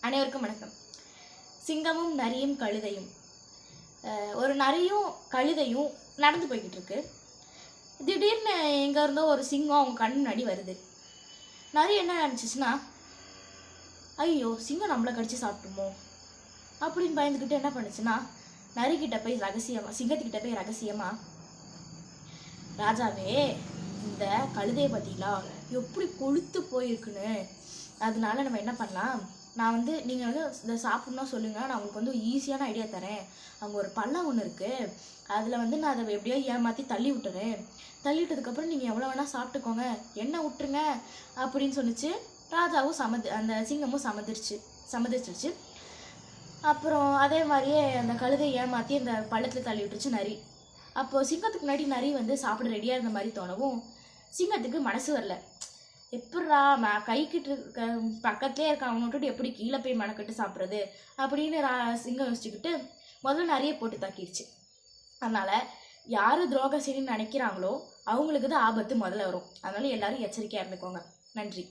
அனைவருக்கும் வணக்கம். சிங்கமும் நரியும் கழுதையும். ஒரு நரியும் கழுதையும் நடந்து போய்கிட்டு இருக்கு. திடீர்னு எங்கே இருந்தோ ஒரு சிங்கம் அவங்க கண் முன்னாடி வருது. நரி என்ன நினச்சிச்சுன்னா, ஐயோ சிங்கம் நம்மளை கடிச்சு சாப்பிட்டுமோ அப்படின்னு பயந்துக்கிட்டு என்ன பண்ணுச்சுன்னா, நரிக்கிட்ட போய் சிங்கத்துக்கிட்ட போய் ரகசியமாக, ராஜாவே இந்த கழுதையை பார்த்தீங்களா எப்படி கொழுத்து போயிருக்குன்னு, அதனால நம்ம என்ன பண்ணலாம், நீங்கள் இதை சாப்பிட்ணுன்னா சொல்லுங்கள், நான் உங்களுக்கு ஈஸியான ஐடியா தரேன். அங்கே ஒரு பள்ளம் ஒன்று இருக்குது, அதில் நான் அதை எப்படியோ ஏமாற்றி தள்ளி விட்டுறேன். தள்ளி விட்டதுக்கப்புறம் நீங்கள் எவ்வளோ வேணால் சாப்பிட்டுக்கோங்க, என்ன விட்டுருங்க அப்படின்னு சொன்னிச்சு. ராஜாவும் அந்த சிங்கமும் சம்மதிச்சிருச்சு. அப்புறம் அதே மாதிரியே அந்த கழுதை ஏமாற்றி அந்த பள்ளத்தில் தள்ளி விட்டுருச்சு நரி. அப்போது சிங்கத்துக்கு முன்னாடி நரி சாப்பிட ரெடியாக இருந்த மாதிரி தோணவும் சிங்கத்துக்கு மனசு வரல. எப்பட்றா கைக்கிட்டு பக்கத்துலேயே இருக்க அவனை விட்டுட்டு எப்படி கீழே போய் மணக்கட்டு சாப்பிட்றது அப்படின்னு சிங்கம் யோசிச்சுக்கிட்டு முதல்ல நிறைய போட்டு தாக்கிடுச்சு. அதனால் யார் துரோகம் செய்யணும்னு நினைக்கிறாங்களோ அவங்களுக்கு தான் ஆபத்து முதல்ல வரும். அதனால எல்லாரும் எச்சரிக்கையாக இருந்துக்கோங்க. நன்றி.